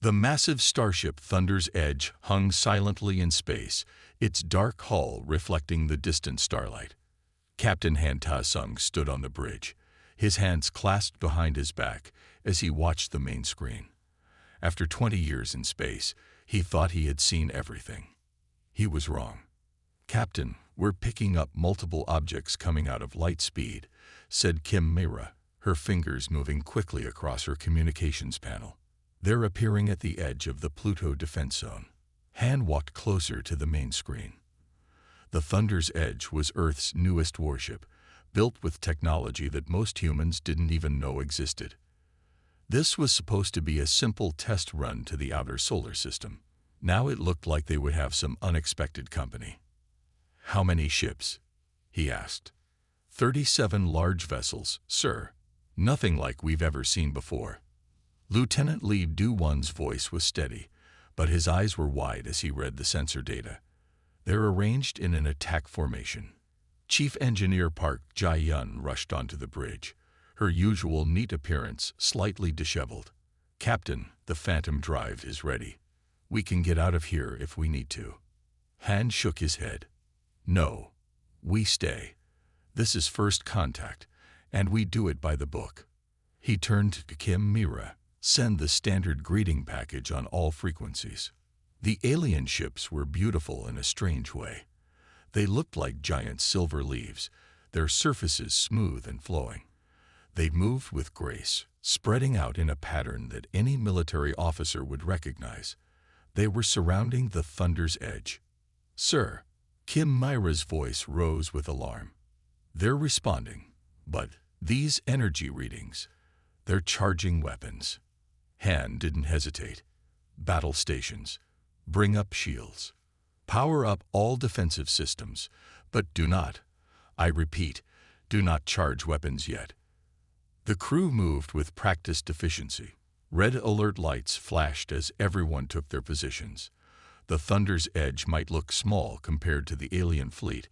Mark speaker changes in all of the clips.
Speaker 1: The massive starship Thunder's Edge hung silently in space, its dark hull reflecting the distant starlight. Captain Han Ta-sung stood on the bridge, his hands clasped behind his back as he watched the main screen. After 20 years in space, he thought he had seen everything. He was wrong. "Captain, we're picking up multiple objects coming out of light speed," said Kim Mira, her fingers moving quickly across her communications panel. "They're appearing at the edge of the Pluto defense zone." Han walked closer to the main screen. The Thunder's Edge was Earth's newest warship, built with technology that most humans didn't even know existed. This was supposed to be a simple test run to the outer solar system. Now it looked like they would have some unexpected company. "How many ships?" he asked. 37 large vessels, sir. Nothing like we've ever seen before." Lieutenant Lee Do-won's voice was steady, but his eyes were wide as he read the sensor data. "They're arranged in an attack formation." Chief Engineer Park Jae-yun rushed onto the bridge, her usual neat appearance slightly disheveled. "Captain, the Phantom Drive is ready. We can get out of here if we need to." Han shook his head. "No, we stay. This is first contact, and we do it by the book." He turned to Kim Mira. "Send the standard greeting package on all frequencies." The alien ships were beautiful in a strange way. They looked like giant silver leaves, their surfaces smooth and flowing. They moved with grace, spreading out in a pattern that any military officer would recognize. They were surrounding the Thunder's Edge. "Sir," Kim Mira's voice rose with alarm. "They're responding, but these energy readings, they're charging weapons." Han didn't hesitate. "Battle stations. Bring up shields. Power up all defensive systems, but do not, I repeat, do not charge weapons yet." The crew moved with practiced efficiency. Red alert lights flashed as everyone took their positions. The Thunder's Edge might look small compared to the alien fleet,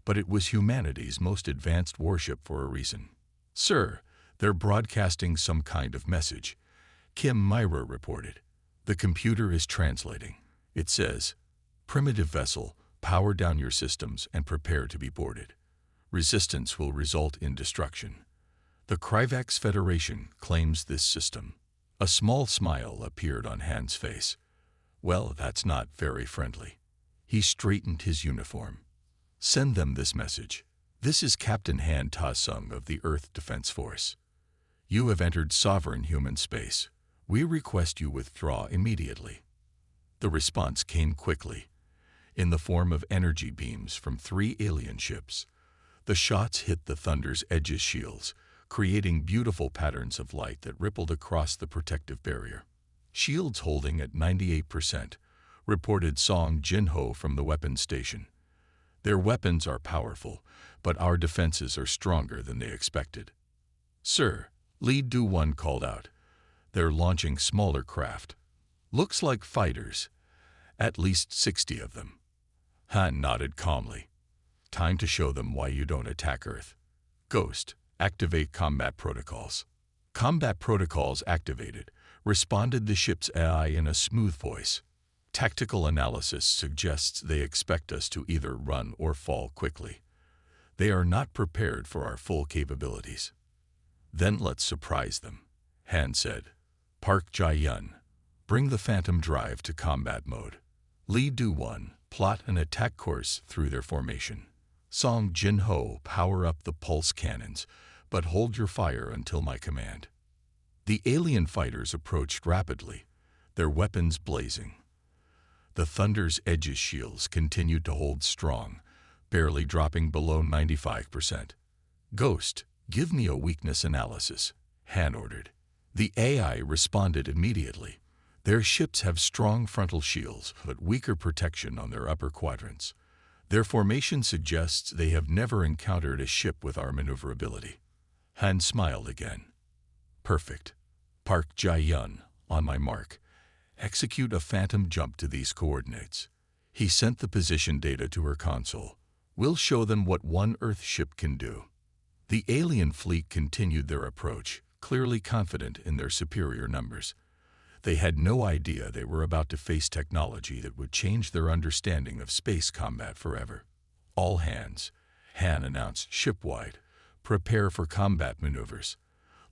Speaker 1: but it was humanity's most advanced warship for a reason. "Sir, they're broadcasting some kind of message," Kim Mira reported. "The computer is translating. It says, 'Primitive vessel, power down your systems and prepare to be boarded. Resistance will result in destruction.' The Kryvax Federation claims this system." A small smile appeared on Han's face. "Well, that's not very friendly." He straightened his uniform. "Send them this message. This is Captain Han Ta-sung of the Earth Defense Force. You have entered sovereign human space. We request you withdraw immediately." The response came quickly, in the form of energy beams from 3 alien ships. The shots hit the Thunder's Edge's shields, creating beautiful patterns of light that rippled across the protective barrier. "Shields holding at 98%, reported Song Jin-ho from the weapons station. "Their weapons are powerful, but our defenses are stronger than they expected." "Sir," Lee Do-won called out, "they're launching smaller craft. Looks like fighters. At least 60 of them." Han nodded calmly. "Time to show them why you don't attack Earth. Ghost, activate combat protocols." "Combat protocols activated," responded the ship's AI in a smooth voice. "Tactical analysis suggests they expect us to either run or fall quickly. They are not prepared for our full capabilities." "Then let's surprise them," Han said. "Park Jae-yun, bring the Phantom Drive to combat mode. Lee Do-won, plot an attack course through their formation. Song Jin-ho, power up the pulse cannons, but hold your fire until my command." The alien fighters approached rapidly, their weapons blazing. The Thunder's Edge's shields continued to hold strong, barely dropping below 95%. "Ghost, give me a weakness analysis," Han ordered. The AI responded immediately. Their ships have strong frontal shields, but weaker protection on their upper quadrants. Their formation suggests they have never encountered a ship with our maneuverability. Han smiled again. "Perfect. Park Jae-yun, on my mark. Execute a phantom jump to these coordinates." He sent the position data to her console. "We'll show them what one Earth ship can do." The alien fleet continued their approach, clearly confident in their superior numbers. They had no idea they were about to face technology that would change their understanding of space combat forever. All hands, Han announced shipwide, prepare for combat maneuvers.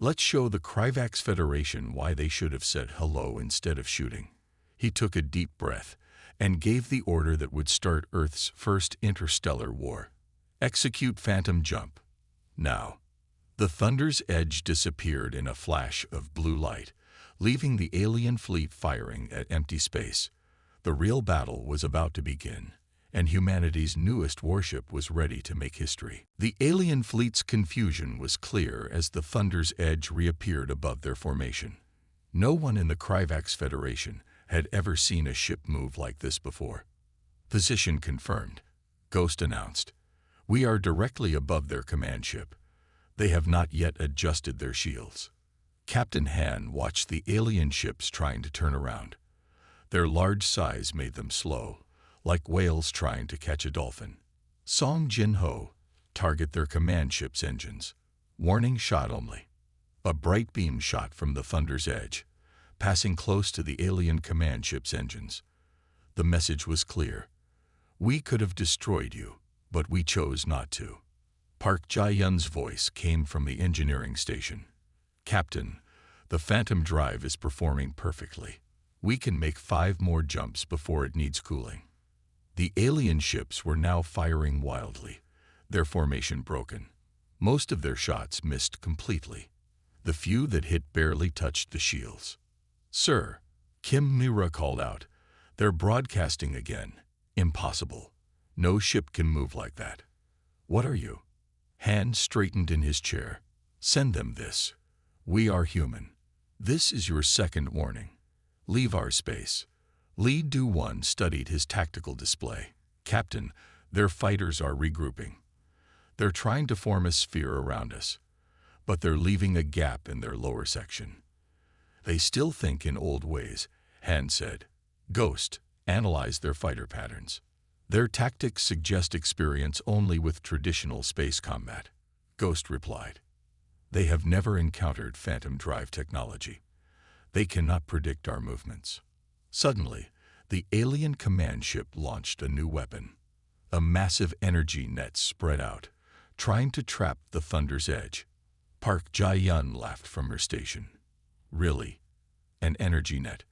Speaker 1: Let's show the Kryvax Federation why they should have said hello instead of shooting. He took a deep breath and gave the order that would start Earth's first interstellar war. Execute Phantom Jump. Now. The Thunder's Edge disappeared in a flash of blue light, leaving the alien fleet firing at empty space. The real battle was about to begin, and humanity's newest warship was ready to make history. The alien fleet's confusion was clear as the Thunder's Edge reappeared above their formation. No one in the Kryvax Federation had ever seen a ship move like this before. Position confirmed, Ghost announced. We are directly above their command ship. They have not yet adjusted their shields. Captain Han watched the alien ships trying to turn around. Their large size made them slow, like whales trying to catch a dolphin. Song Jin-ho, target their command ship's engines. Warning shot only. A bright beam shot from the Thunder's Edge, passing close to the alien command ship's engines. The message was clear. We could have destroyed you, but we chose not to. Park Jae-yun's voice came from the engineering station. Captain, the Phantom Drive is performing perfectly. We can make 5 more jumps before it needs cooling. The alien ships were now firing wildly, their formation broken. Most of their shots missed completely. The few that hit barely touched the shields. Sir, Kim Mira called out. They're broadcasting again. Impossible. No ship can move like that. What are you? Han straightened in his chair. Send them this. We are human. This is your second warning. Leave our space. Lee Do-1 studied his tactical display. Captain, their fighters are regrouping. They're trying to form a sphere around us, but they're leaving a gap in their lower section. They still think in old ways, Han said. Ghost, analyze their fighter patterns. Their tactics suggest experience only with traditional space combat, Ghost replied. They have never encountered Phantom Drive technology. They cannot predict our movements. Suddenly, the alien command ship launched a new weapon. A massive energy net spread out, trying to trap the Thunder's Edge. Park Jae-yun laughed from her station. Really? An energy net?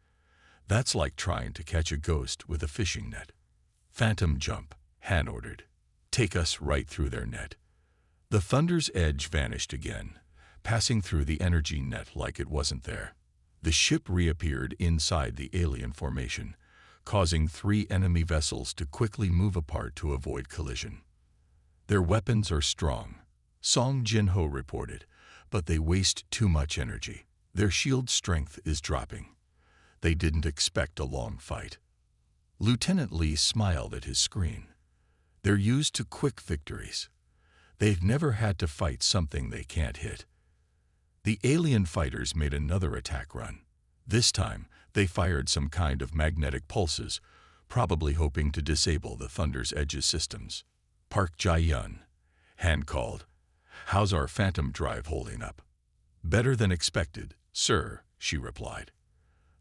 Speaker 1: That's like trying to catch a ghost with a fishing net. Phantom Jump, Han ordered. Take us right through their net. The Thunder's Edge vanished again, passing through the energy net like it wasn't there. The ship reappeared inside the alien formation, causing 3 enemy vessels to quickly move apart to avoid collision. Their weapons are strong, Song Jin-ho reported, but they waste too much energy. Their shield strength is dropping. They didn't expect a long fight. Lieutenant Lee smiled at his screen. They're used to quick victories. They've never had to fight something they can't hit. The alien fighters made another attack run. This time, they fired some kind of magnetic pulses, probably hoping to disable the Thunder's Edge's systems. Park Jae-yun, Han called. How's our Phantom Drive holding up? Better than expected, sir, she replied.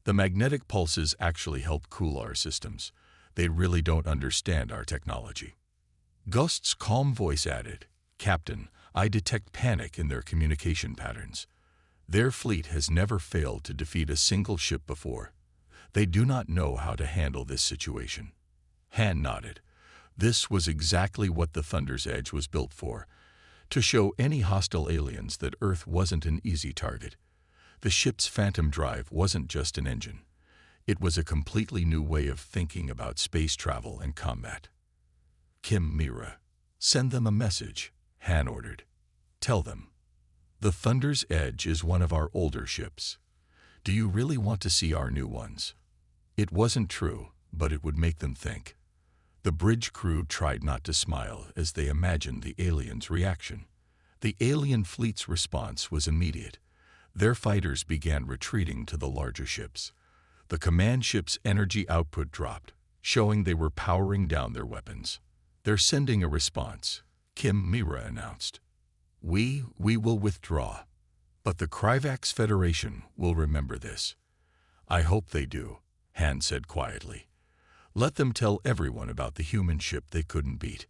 Speaker 1: The magnetic pulses actually help cool our systems. They really don't understand our technology. Ghost's calm voice added, Captain, I detect panic in their communication patterns. Their fleet has never failed to defeat a single ship before. They do not know how to handle this situation. Han nodded. This was exactly what the Thunder's Edge was built for, to show any hostile aliens that Earth wasn't an easy target. The ship's Phantom Drive wasn't just an engine. It was a completely new way of thinking about space travel and combat. Kim Mira, send them a message, Han ordered. Tell them. The Thunder's Edge is one of our older ships. Do you really want to see our new ones? It wasn't true, but it would make them think. The bridge crew tried not to smile as they imagined the aliens' reaction. The alien fleet's response was immediate. Their fighters began retreating to the larger ships. The command ship's energy output dropped, showing they were powering down their weapons. They're sending a response, Kim Mira announced. We will withdraw. But the Kryvax Federation will remember this. I hope they do, Han said quietly. Let them tell everyone about the human ship they couldn't beat.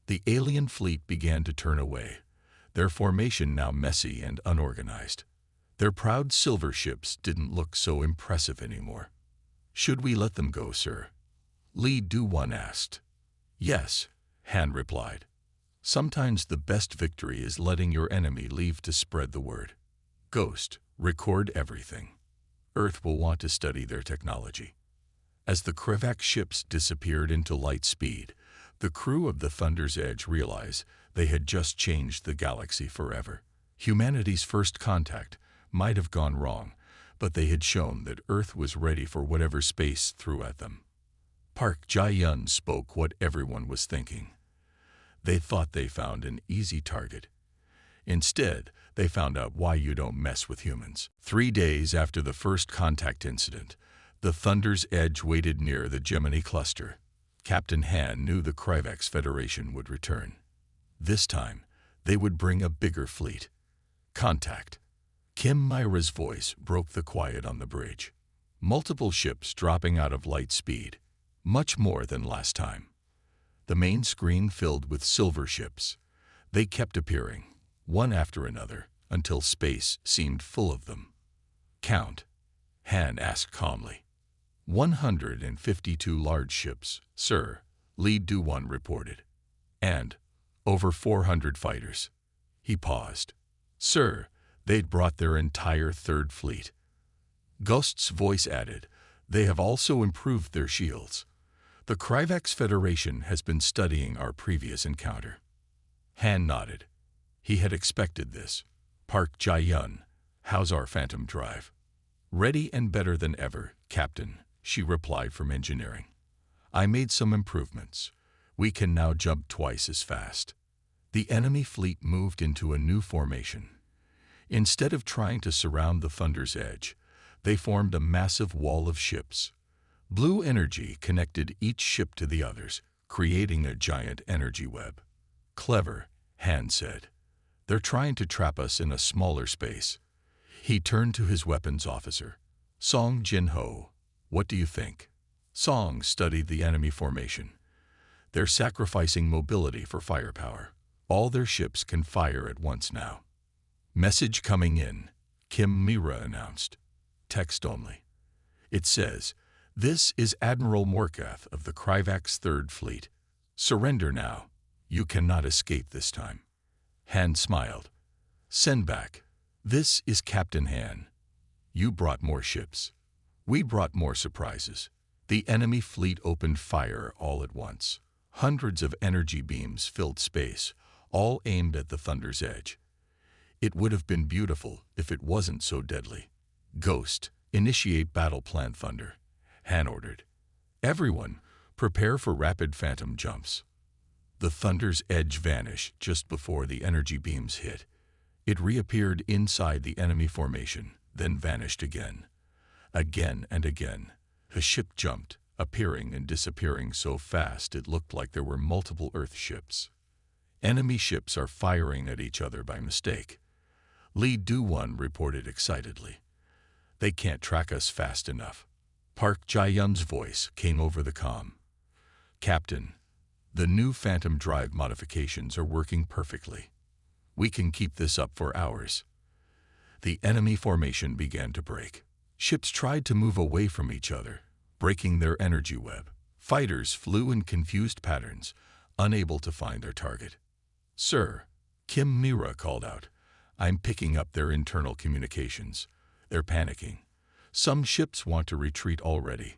Speaker 1: The alien fleet began to turn away, their formation now messy and unorganized. Their proud silver ships didn't look so impressive anymore. Should we let them go, sir? Li Du-1 asked. Yes, Han replied. Sometimes the best victory is letting your enemy leave to spread the word. Ghost, record everything. Earth will want to study their technology. As the Krivak ships disappeared into light speed, the crew of the Thunder's Edge realized they had just changed the galaxy forever. Humanity's first contact might have gone wrong, but they had shown that Earth was ready for whatever space threw at them. Park Jae-yun spoke what everyone was thinking. They thought they found an easy target. Instead, they found out why you don't mess with humans. 3 days after the first contact incident, the Thunder's Edge waited near the Geminy cluster. Captain Han knew the Krivax Federation would return. This time, they would bring a bigger fleet. Contact. Kim Myra's voice broke the quiet on the bridge. Multiple ships dropping out of light speed, much more than last time. The main screen filled with silver ships. They kept appearing, one after another, until space seemed full of them. Count, Han asked calmly. 152 large ships, sir, Li Du-1 reported. And over 400 fighters. He paused. Sir, they'd brought their entire third fleet. Ghost's voice added, they have also improved their shields. The Krivax Federation has been studying our previous encounter. Han nodded. He had expected this. Park Jae-yun, how's our Phantom Drive? Ready and better than ever, Captain, she replied from engineering. I made some improvements. We can now jump twice as fast. The enemy fleet moved into a new formation. Instead of trying to surround the Thunder's Edge, they formed a massive wall of ships. Blue energy connected each ship to the others, creating a giant energy web. Clever, Han said. They're trying to trap us in a smaller space. He turned to his weapons officer. Song Jin-ho, what do you think? Song studied the enemy formation. They're sacrificing mobility for firepower. All their ships can fire at once now. Message coming in, Kim Myra announced. Text only. It says, this is Admiral Morkath of the Krivax Third Fleet. Surrender now. You cannot escape this time. Han smiled. Send back. This is Captain Han. You brought more ships. We brought more surprises. The enemy fleet opened fire all at once. Hundreds of energy beams filled space, all aimed at the Thunder's Edge. It would have been beautiful if it wasn't so deadly. Ghost, initiate Battle Plan Thunder, Han ordered. Everyone, prepare for rapid phantom jumps. The Thunder's Edge vanished just before the energy beams hit. It reappeared inside the enemy formation, then vanished again. Again and again. The ship jumped, appearing and disappearing so fast it looked like there were multiple Earth ships. Enemy ships are firing at each other by mistake. Li Du-1 reported excitedly. They can't track us fast enough. Park Jae-yun's voice came over the comm. Captain, the new Phantom Drive modifications are working perfectly. We can keep this up for hours. The enemy formation began to break. Ships tried to move away from each other, breaking their energy web. Fighters flew in confused patterns, unable to find their target. Sir, Kim Myra called out. I'm picking up their internal communications. They're panicking. Some ships want to retreat already.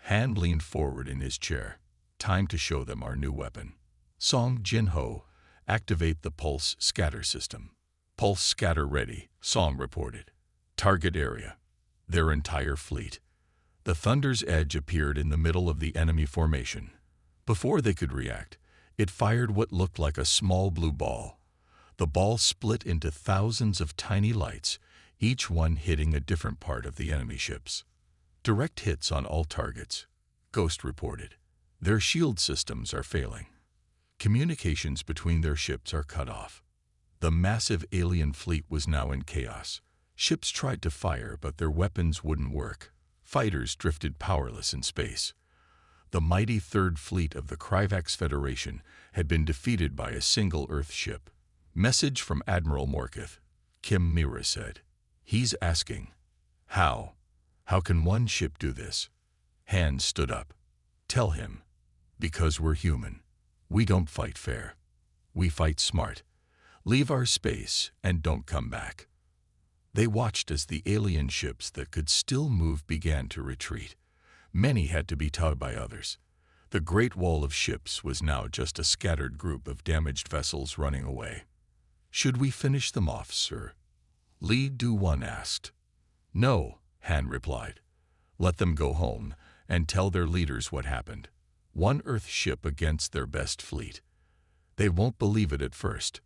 Speaker 1: Han leaned forward in his chair. Time to show them our new weapon. Song Jin-ho, activate the pulse scatter system. Pulse scatter ready, Song reported. Target area. Their entire fleet. The Thunder's Edge appeared in the middle of the enemy formation. Before they could react, it fired what looked like a small blue ball. The ball split into thousands of tiny lights, each one hitting a different part of the enemy ships. Direct hits on all targets, Ghost reported. Their shield systems are failing. Communications between their ships are cut off. The massive alien fleet was now in chaos. Ships tried to fire, but their weapons wouldn't work. Fighters drifted powerless in space. The mighty Third Fleet of the Kryvax Federation had been defeated by a single Earth ship. Message from Admiral Morketh, Kim Mira said. He's asking, how? How can one ship do this? Han stood up. Tell him. Because we're human. We don't fight fair. We fight smart. Leave our space and don't come back. They watched as the alien ships that could still move began to retreat. Many had to be towed by others. The Great Wall of ships was now just a scattered group of damaged vessels running away. Should we finish them off, sir? Li Du-1 asked. No, Han replied. Let them go home and tell their leaders what happened. One Earth ship against their best fleet. They won't believe it at first.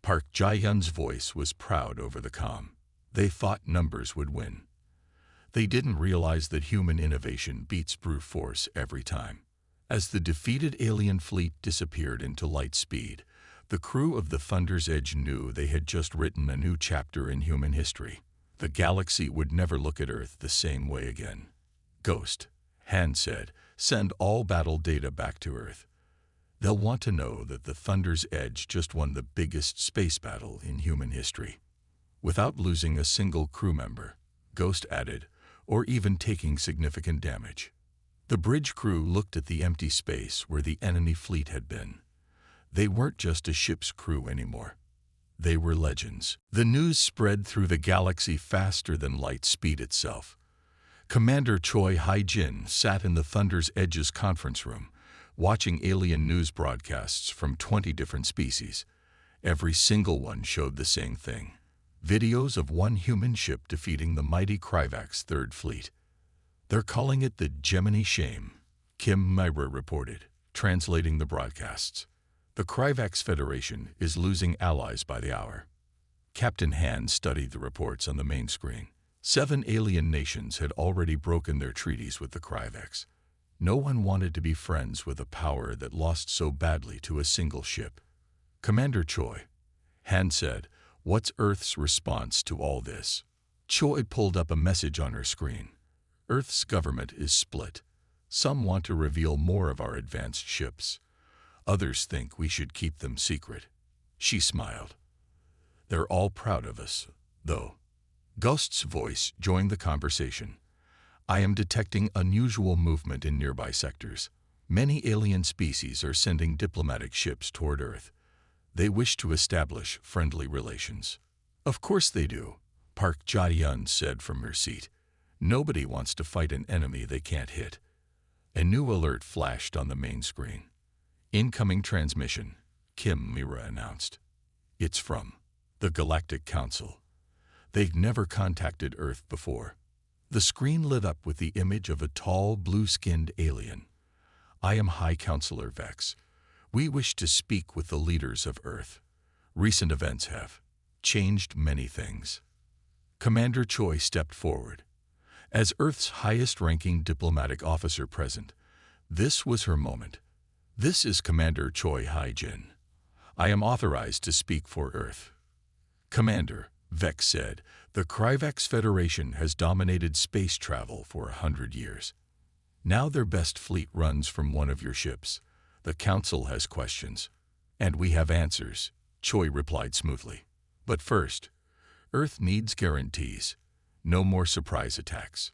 Speaker 1: Park Jae-hyun's voice was proud over the comm. They thought numbers would win. They didn't realize that human innovation beats brute force every time. As the defeated alien fleet disappeared into light speed, the crew of the Thunder's Edge knew they had just written a new chapter in human history. The galaxy would never look at Earth the same way again. Ghost, Han said, send all battle data back to Earth. They'll want to know that the Thunder's Edge just won the biggest space battle in human history. Without losing a single crew member, Ghost added, or even taking significant damage. The bridge crew looked at the empty space where the enemy fleet had been. They weren't just a ship's crew anymore. They were legends. The news spread through the galaxy faster than light speed itself. Commander Choi Hai-jin sat in the Thunder's Edge's conference room, watching alien news broadcasts from 20 different species. Every single one showed the same thing. Videos of one human ship defeating the mighty Kryvax Third Fleet. They're calling it the Geminy shame, Kim Mira reported, translating the broadcasts. The Kryvax Federation is losing allies by the hour. Captain Han studied the reports on the main screen. 7 alien nations had already broken their treaties with the Kryvax. No one wanted to be friends with a power that lost so badly to a single ship. Commander Choi, Han said, what's Earth's response to all this? Choi pulled up a message on her screen. Earth's government is split. Some want to reveal more of our advanced ships. Others think we should keep them secret. She smiled. They're all proud of us, though. Ghost's voice joined the conversation. I am detecting unusual movement in nearby sectors. Many alien species are sending diplomatic ships toward Earth. They wish to establish friendly relations. Of course they do, Park Jae-hyun said from her seat. Nobody wants to fight an enemy they can't hit. A new alert flashed on the main screen. Incoming transmission, Kim Mira announced. It's from the Galactic Council. They've never contacted Earth before. The screen lit up with the image of a tall, blue-skinned alien. I am High Counselor Vex. We wish to speak with the leaders of Earth. Recent events have changed many things. Commander Choi stepped forward. As Earth's highest-ranking diplomatic officer present, this was her moment. This is Commander Choi Hai-jin. I am authorized to speak for Earth. Commander, Vex said, the Kryvax Federation has dominated space travel for 100 years. Now their best fleet runs from one of your ships. The Council has questions. And we have answers, Choi replied smoothly. But first, Earth needs guarantees. No more surprise attacks.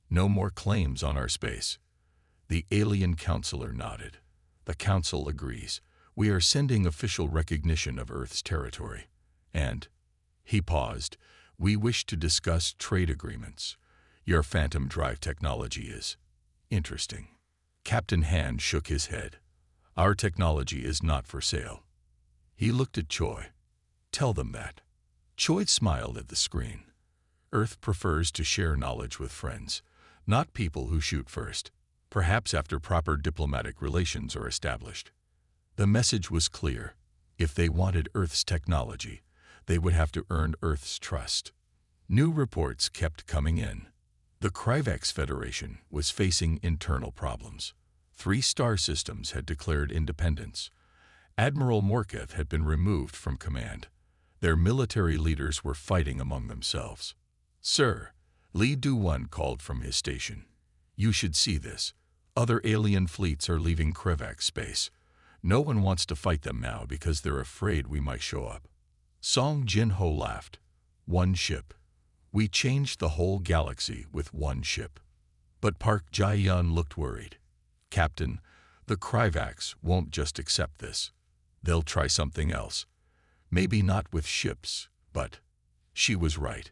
Speaker 1: No more claims on our space. The alien counselor nodded. The Council agrees. We are sending official recognition of Earth's territory. And, he paused, we wish to discuss trade agreements. Your phantom drive technology is interesting. Captain Han shook his head. Our technology is not for sale. He looked at Choi. Tell them that. Choi smiled at the screen. Earth prefers to share knowledge with friends, not people who shoot first, perhaps after proper diplomatic relations are established. The message was clear. If they wanted Earth's technology, they would have to earn Earth's trust. New reports kept coming in. The Kryvax Federation was facing internal problems. 3 star systems had declared independence. Admiral Morketh had been removed from command. Their military leaders were fighting among themselves. Sir, Li Du-1 called from his station. You should see this. Other alien fleets are leaving Krevak space. No one wants to fight them now because they're afraid we might show up. Song Jin-ho laughed. One ship. We changed the whole galaxy with one ship. But Park Jae-yun looked worried. Captain, the Krivaks won't just accept this. They'll try something else. Maybe not with ships, but... She was right.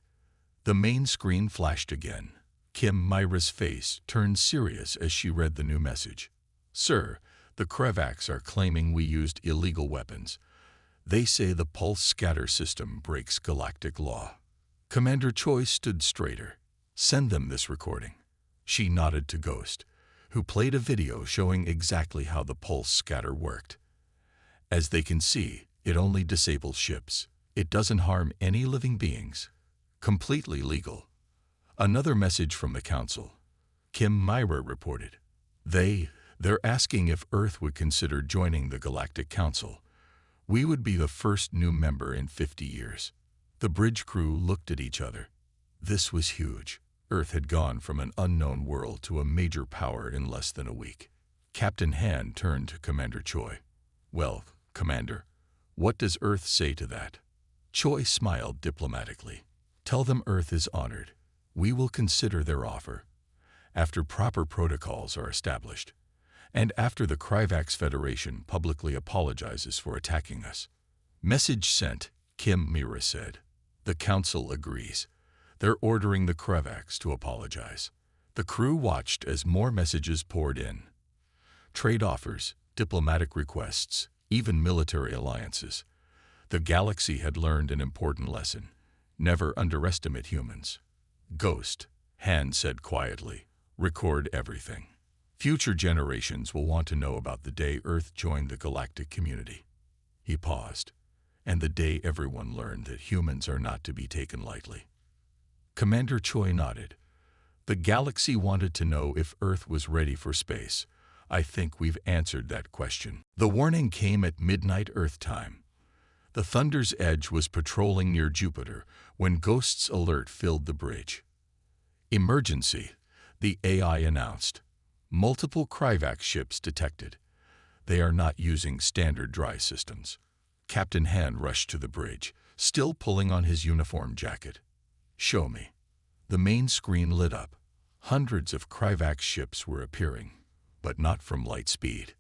Speaker 1: The main screen flashed again. Kim Myra's face turned serious as she read the new message. Sir, the Krivaks are claiming we used illegal weapons. They say the pulse scatter system breaks galactic law. Commander Choi stood straighter. Send them this recording. She nodded to Ghost, who played a video showing exactly how the pulse scatter worked. As they can see, it only disables ships. It doesn't harm any living beings. Completely legal. Another message from the Council. Kim Myra reported. They're asking if Earth would consider joining the Galactic Council. We would be the first new member in 50 years. The bridge crew looked at each other. This was huge. Earth had gone from an unknown world to a major power in less than a week. Captain Han turned to Commander Choi. Well, Commander, what does Earth say to that? Choi smiled diplomatically. Tell them Earth is honored. We will consider their offer. After proper protocols are established, and after the Krivaks Federation publicly apologizes for attacking us. Message sent, Kim Myra said. The Council agrees. They're ordering the Krivaks to apologize. The crew watched as more messages poured in. Trade offers, diplomatic requests, even military alliances. The galaxy had learned an important lesson. Never underestimate humans. Ghost, Han said quietly, record everything. Future generations will want to know about the day Earth joined the galactic community. He paused, and the day everyone learned that humans are not to be taken lightly. Commander Choi nodded. The galaxy wanted to know if Earth was ready for space. I think we've answered that question. The warning came at midnight Earth time. The Thunder's Edge was patrolling near Jupiter when Ghost's alert filled the bridge. Emergency, the AI announced. Multiple Krivak ships detected. They are not using standard dry systems. Captain Han rushed to the bridge, still pulling on his uniform jacket. Show me. The main screen lit up. Hundreds of Krivak ships were appearing, but not from light speed.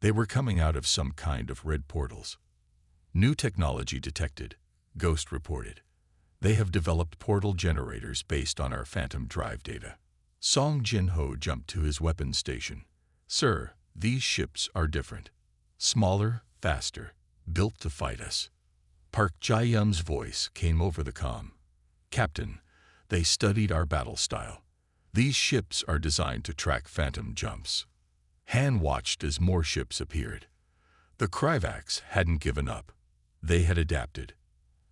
Speaker 1: They were coming out of some kind of red portals. New technology detected, Ghost reported. They have developed portal generators based on our phantom drive data. Song Jin-ho jumped to his weapons station. Sir, these ships are different. Smaller, faster, built to fight us. Park Jae-yun's voice came over the comm. Captain, they studied our battle style. These ships are designed to track phantom jumps. Han watched as more ships appeared. The Krivaks hadn't given up. They had adapted.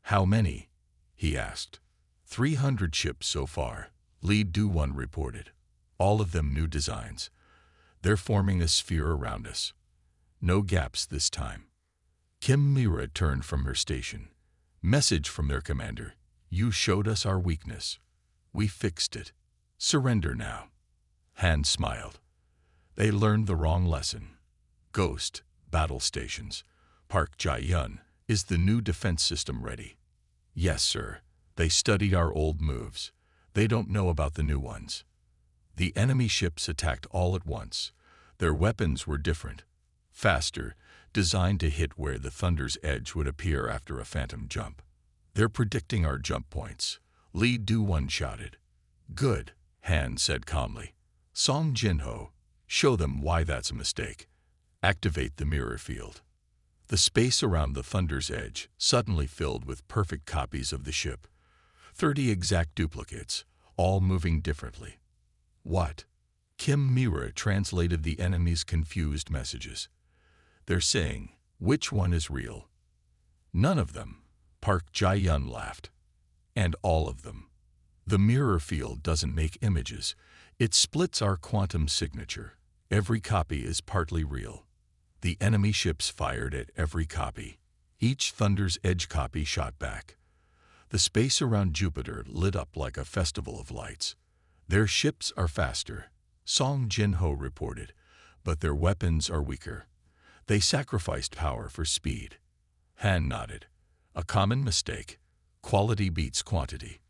Speaker 1: How many? He asked. 300 ships so far, Lead Do-1 reported. All of them new designs. They're forming a sphere around us. No gaps this time. Kim Myra turned from her station. Message from their commander. You showed us our weakness. We fixed it. Surrender now. Han smiled. They learned the wrong lesson. Ghost, battle stations. Park Jae-yun, is the new defense system ready? Yes, sir. They studied our old moves. They don't know about the new ones. The enemy ships attacked all at once. Their weapons were different. Faster, designed to hit where the Thunder's Edge would appear after a phantom jump. They're predicting our jump points. Lead Do-1 shouted. Good, Han said calmly. Song Jin-ho, show them why that's a mistake. Activate the mirror field. The space around the Thunder's Edge suddenly filled with perfect copies of the ship. 30 exact duplicates, all moving differently. What? Kim Myra translated the enemy's confused messages. They're saying, which one is real? None of them, Park Jae-yun laughed. And all of them. The mirror field doesn't make images. It splits our quantum signature. Every copy is partly real. The enemy ships fired at every copy. Each Thunder's Edge copy shot back. The space around Jupiter lit up like a festival of lights. Their ships are faster. Song Jinho reported, but their weapons are weaker. They sacrificed power for speed. Han nodded. A common mistake. Quality beats quantity.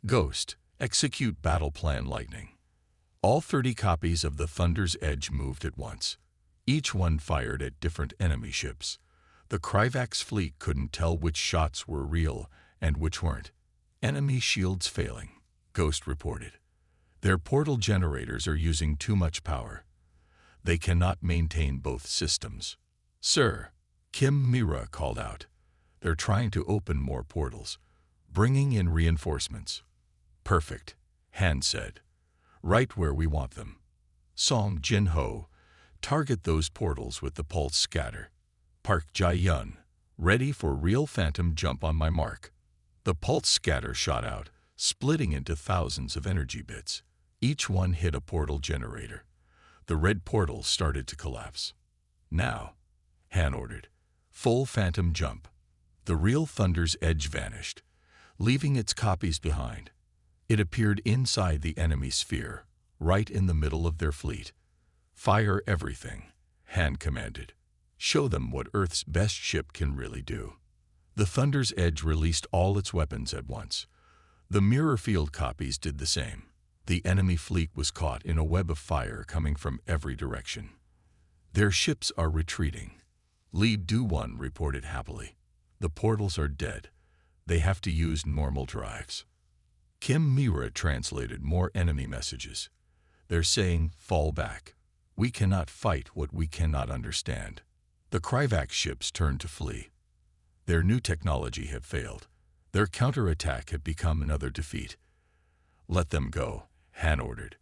Speaker 1: Ghost, execute battle plan lightning. All 30 copies of the Thunder's Edge moved at once. Each one fired at different enemy ships. The Kryvax fleet couldn't tell which shots were real and which weren't. Enemy shields failing, Ghost reported. Their portal generators are using too much power. They cannot maintain both systems. Sir, Kim Mira called out. They're trying to open more portals, bringing in reinforcements. Perfect, Han said. Right where we want them. Song Jinho, target those portals with the pulse scatter. Park Jae-yun, ready for real phantom jump on my mark. The pulse scatter shot out, splitting into thousands of energy bits. Each one hit a portal generator. The red portals started to collapse. Now, Han ordered, full phantom jump. The real Thunder's Edge vanished, leaving its copies behind. It appeared inside the enemy sphere, right in the middle of their fleet. Fire everything, Han commanded. Show them what Earth's best ship can really do. The Thunder's Edge released all its weapons at once. The mirror field copies did the same. The enemy fleet was caught in a web of fire coming from every direction. Their ships are retreating. Lee Do-won reported happily. The portals are dead. They have to use normal drives. Kim Mira translated more enemy messages. They're saying, fall back. We cannot fight what we cannot understand. The Kryvax ships turned to flee. Their new technology had failed. Their counterattack had become another defeat. Let them go, Han ordered.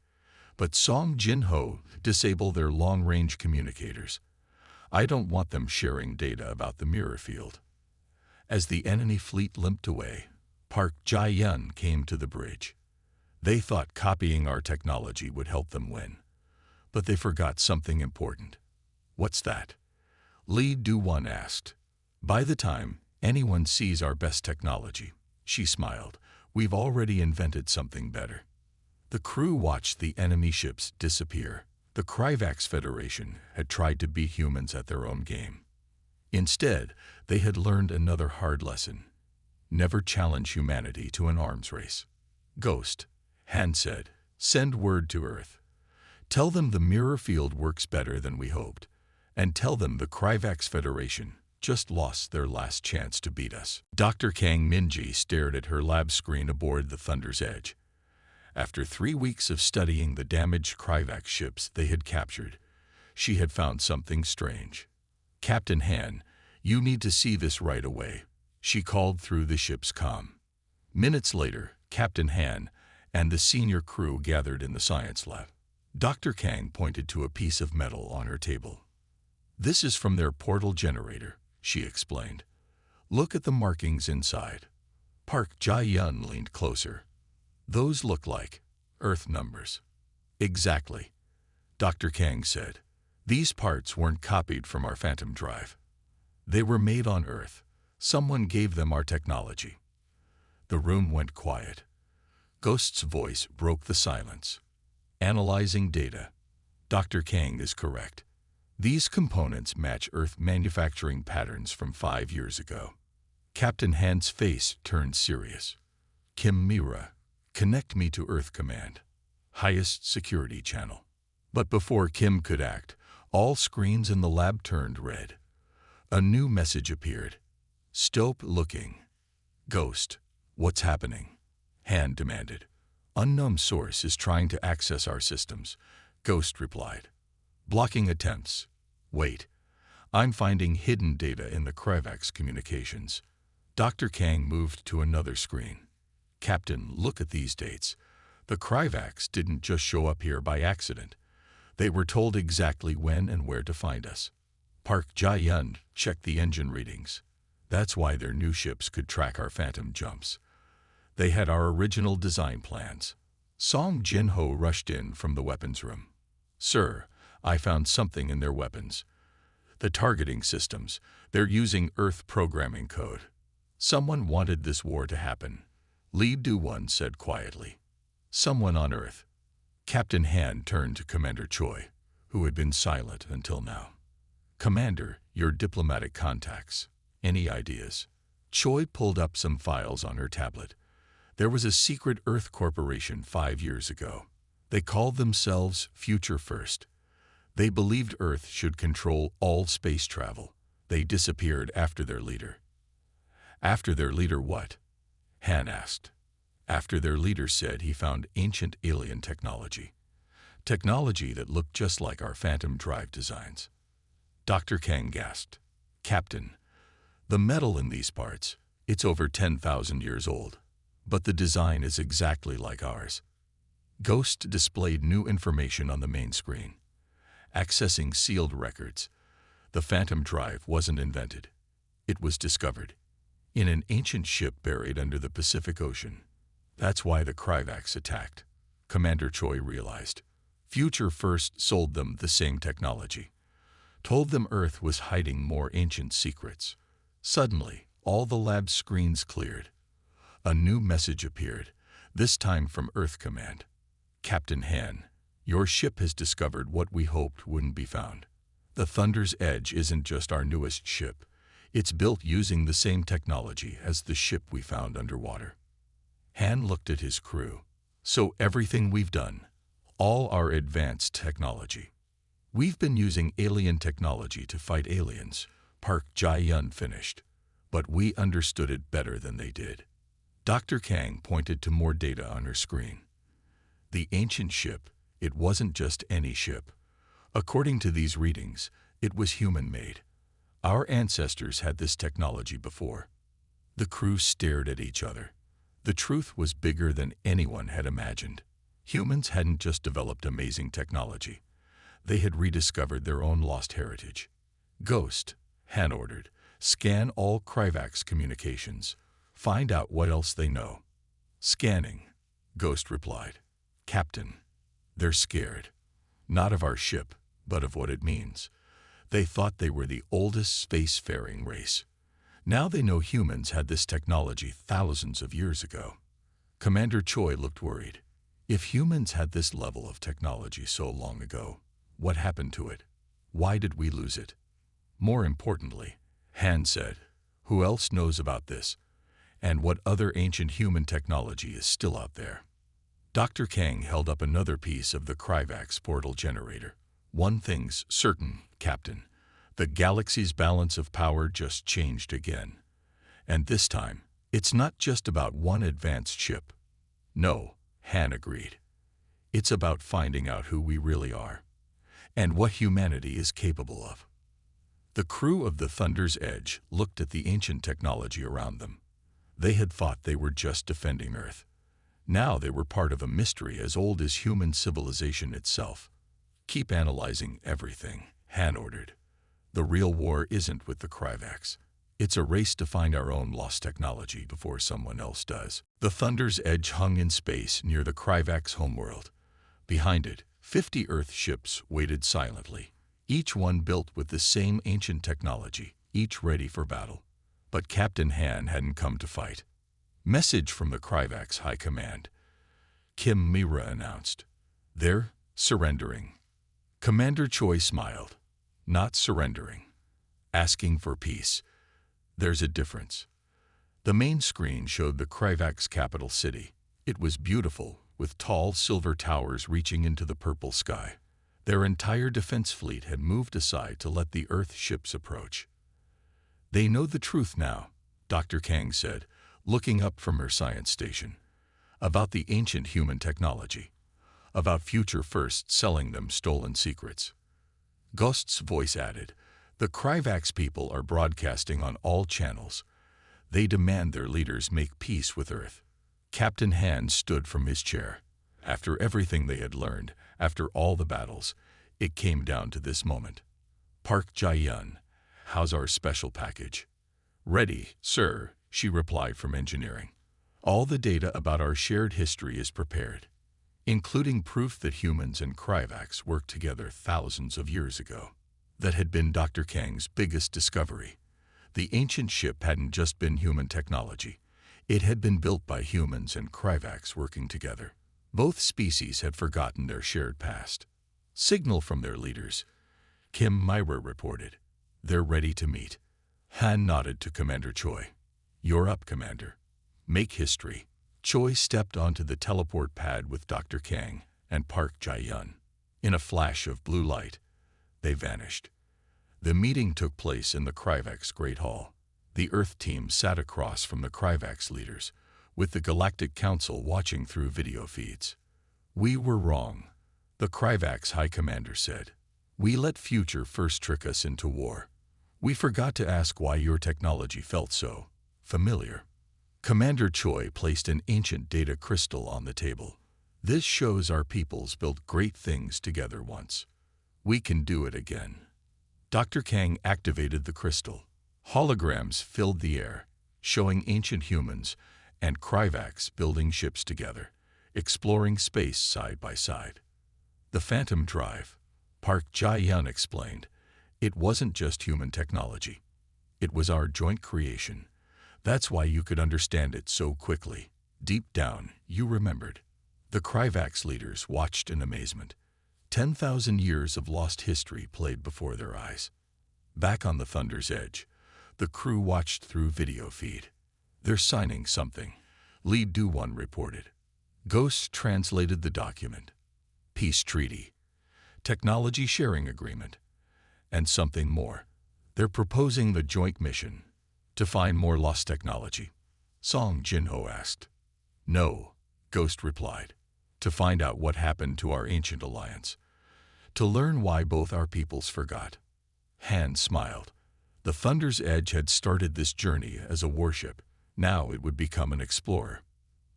Speaker 1: But Song Jinho, disable their long-range communicators. I don't want them sharing data about the mirror field. As the enemy fleet limped away, Park Jae-yun came to the bridge. They thought copying our technology would help them win. But they forgot something important. What's that? Lee Do-won asked. By the time anyone sees our best technology, she smiled, we've already invented something better. The crew watched the enemy ships disappear. The Kryvax Federation had tried to beat humans at their own game. Instead, they had learned another hard lesson. Never challenge humanity to an arms race. Ghost, Han said, send word to Earth. Tell them the mirror field works better than we hoped. And tell them the Kryvax Federation just lost their last chance to beat us. Dr. Kang Minji stared at her lab screen aboard the Thunder's Edge. After 3 weeks of studying the damaged Kryvax ships they had captured, she had found something strange. Captain Han, you need to see this right away, she called through the ship's comm. Minutes later, Captain Han and the senior crew gathered in the science lab. Dr. Kang pointed to a piece of metal on her table. This is from their portal generator, she explained. Look at the markings inside. Park Jae-yun leaned closer. Those look like Earth numbers. Exactly, Dr. Kang said. These parts weren't copied from our Phantom Drive. They were made on Earth. Someone gave them our technology. The room went quiet. Ghost's voice broke the silence. Analyzing data. Dr. Kang is correct. These components match Earth manufacturing patterns from 5 years ago. Captain Han's face turned serious. Kim Mira, connect me to Earth Command. Highest security channel. But before Kim could act, all screens in the lab turned red. A new message appeared. Stop looking. Ghost, what's happening? Han demanded. Unknown source is trying to access our systems, Ghost replied. Blocking attempts. Wait. I'm finding hidden data in the Kryvax communications. Dr. Kang moved to another screen. Captain, look at these dates. The Kryvax didn't just show up here by accident. They were told exactly when and where to find us. Park Jae-yun checked the engine readings. That's why their new ships could track our phantom jumps. They had our original design plans. Song Jinho rushed in from the weapons room. Sir, I found something in their weapons. The targeting systems, they're using Earth programming code. Someone wanted this war to happen. Lee Do-won said quietly. Someone on Earth. Captain Han turned to Commander Choi, who had been silent until now. "Commander, your diplomatic contacts. Any ideas?" Choi pulled up some files on her tablet. There was a secret Earth corporation 5 years ago. They called themselves Future First. They believed Earth should control all space travel. They disappeared after their leader. "After their leader what?" Han asked. "After their leader said he found ancient alien technology. Technology that looked just like our Phantom Drive designs." Dr. Kang gasped. "Captain, the metal in these parts, it's over 10,000 years old, but the design is exactly like ours." Ghost displayed new information on the main screen. Accessing sealed records. The Phantom Drive wasn't invented. It was discovered in an ancient ship buried under the Pacific Ocean. That's why the Kryvax attacked, Commander Choi realized. Future First sold them the same technology. Told them Earth was hiding more ancient secrets. Suddenly, all the lab screens cleared. A new message appeared, this time from Earth Command. "Captain Han, your ship has discovered what we hoped wouldn't be found. The Thunder's Edge isn't just our newest ship. It's built using the same technology as the ship we found underwater." Han looked at his crew. "So everything we've done, all our advanced technology. We've been using alien technology to fight aliens," Park Jae-yun finished. "But we understood it better than they did." Dr. Kang pointed to more data on her screen. The ancient ship, it wasn't just any ship. According to these readings, it was human-made. Our ancestors had this technology before. The crew stared at each other. The truth was bigger than anyone had imagined. Humans hadn't just developed amazing technology. They had rediscovered their own lost heritage. "Ghost," Han ordered, "scan all Kryvax communications. Find out what else they know." "Scanning," Ghost replied. "Captain, they're scared. Not of our ship, but of what it means. They thought they were the oldest spacefaring race. Now they know humans had this technology thousands of years ago." Commander Choi looked worried. If humans had this level of technology so long ago, what happened to it? Why did we lose it? More importantly, Han said, who else knows about this? And what other ancient human technology is still out there? Dr. Kang held up another piece of the Kryvax portal generator. "One thing's certain, Captain. The galaxy's balance of power just changed again. And this time, it's not just about one advanced ship." "No," Han agreed. "It's about finding out who we really are, and what humanity is capable of." The crew of the Thunder's Edge looked at the ancient technology around them. They had thought they were just defending Earth. Now they were part of a mystery as old as human civilization itself. "Keep analyzing everything," Han ordered. "The real war isn't with the Kryvax. It's a race to find our own lost technology before someone else does." The Thunder's Edge hung in space near the Kryvax homeworld. Behind it, 50 Earth ships waited silently, each one built with the same ancient technology, each ready for battle. But Captain Han hadn't come to fight. "Message from the Kryvax High Command," Kim Mira announced. "They're surrendering." Commander Choi smiled. "Not surrendering. Asking for peace. There's a difference." The main screen showed the Kryvax capital city. It was beautiful, with tall silver towers reaching into the purple sky. Their entire defense fleet had moved aside to let the Earth ships approach. "They know the truth now," Dr. Kang said, looking up from her science station. "About the ancient human technology. About Future First selling them stolen secrets." Ghost's voice added, "The Kryvax people are broadcasting on all channels. They demand their leaders make peace with Earth." Captain Han stood from his chair. After everything they had learned, after all the battles, it came down to this moment. "Park Jae-yun, how's our special package?" "Ready, sir," she replied from engineering. "All the data about our shared history is prepared, including proof that humans and Kryvax worked together thousands of years ago. That had been Dr. Kang's biggest discovery. The ancient ship hadn't just been human technology. It had been built by humans and Kryvax working together. Both species had forgotten their shared past. Signal from their leaders. Kim Myra reported. They're ready to meet. Han nodded to Commander Choi. You're up, Commander. Make history. Choi stepped onto the teleport pad with Dr. Kang and Park Jae-yun. In a flash of blue light, they vanished. The meeting took place in the Kryvax Great Hall. The Earth team sat across from the Kryvax leaders, with the Galactic Council watching through video feeds. We were wrong, the Kryvax High Commander said. We let Future first trick us into war. We forgot to ask why your technology felt so familiar. Commander Choi placed an ancient data crystal on the table. This shows our peoples built great things together once. We can do it again. Dr. Kang activated the crystal. Holograms filled the air, showing ancient humans and Kryvax building ships together, exploring space side by side. The Phantom Drive, Park Jae-yun explained. It wasn't just human technology. It was our joint creation. That's why you could understand it so quickly. Deep down, you remembered. The Kryvax leaders watched in amazement. 10,000 years of lost history played before their eyes. Back on the Thunder's Edge, the crew watched through video feed. They're signing something, Lee Do-won reported. Ghost translated the document. Peace treaty, technology sharing agreement, and something more. They're proposing the joint mission to find more lost technology. Song Jin-ho asked. No, Ghost replied. To find out what happened to our ancient alliance. To learn why both our peoples forgot. Han smiled. The Thunder's Edge had started this journey as a warship. Now it would become an explorer.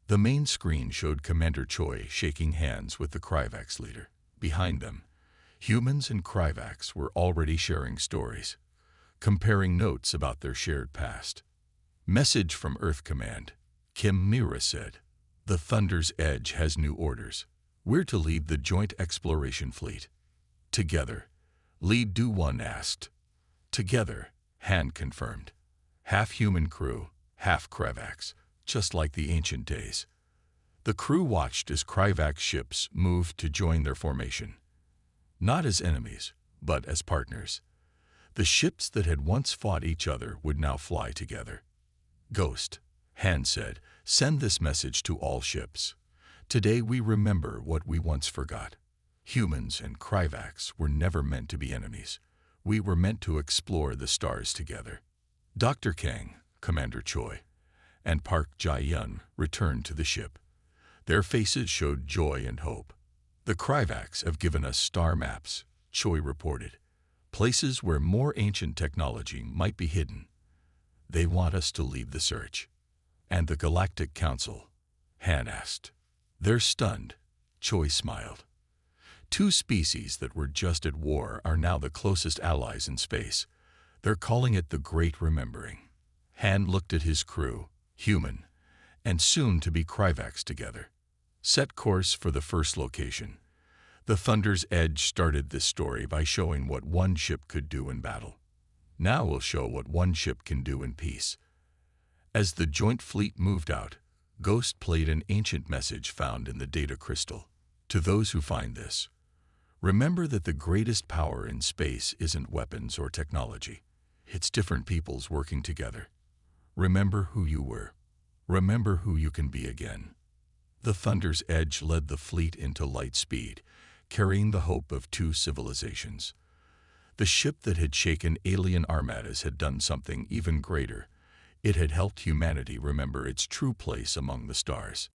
Speaker 1: The main screen showed Commander Choi shaking hands with the Kryvax leader. Behind them, humans and Kryvax were already sharing stories, comparing notes about their shared past. Message from Earth Command, Kim Myra said. The Thunder's Edge has new orders. We're to lead the joint exploration fleet. Together, Lee Do-won asked. Together, Han confirmed. Half human crew, half Kryvax, just like the ancient days. The crew watched as Kryvax ships moved to join their formation. Not as enemies, but as partners. The ships that had once fought each other would now fly together. Ghost, Han said, send this message to all ships. Today we remember what we once forgot. Humans and Kryvax were never meant to be enemies. We were meant to explore the stars together. Dr. Kang, Commander Choi, and Park Jae-yun returned to the ship. Their faces showed joy and hope. The Kryvax have given us star maps, Choi reported. Places where more ancient technology might be hidden. They want us to lead the search. And the Galactic Council? Han asked. They're stunned. Choi smiled. Two species that were just at war are now the closest allies in space. They're calling it the Great Remembering. Han looked at his crew, human, and soon to be Kryvax together. Set course for the first location. The Thunder's Edge started this story by showing what one ship could do in battle. Now we'll show what one ship can do in peace. As the joint fleet moved out, Ghost played an ancient message found in the data crystal. To those who find this, remember that the greatest power in space isn't weapons or technology. It's different peoples working together. Remember who you were. Remember who you can be again. The Thunder's Edge led the fleet into light speed, carrying the hope of two civilizations. The ship that had shaken alien armadas had done something even greater. It had helped humanity remember its true place among the stars.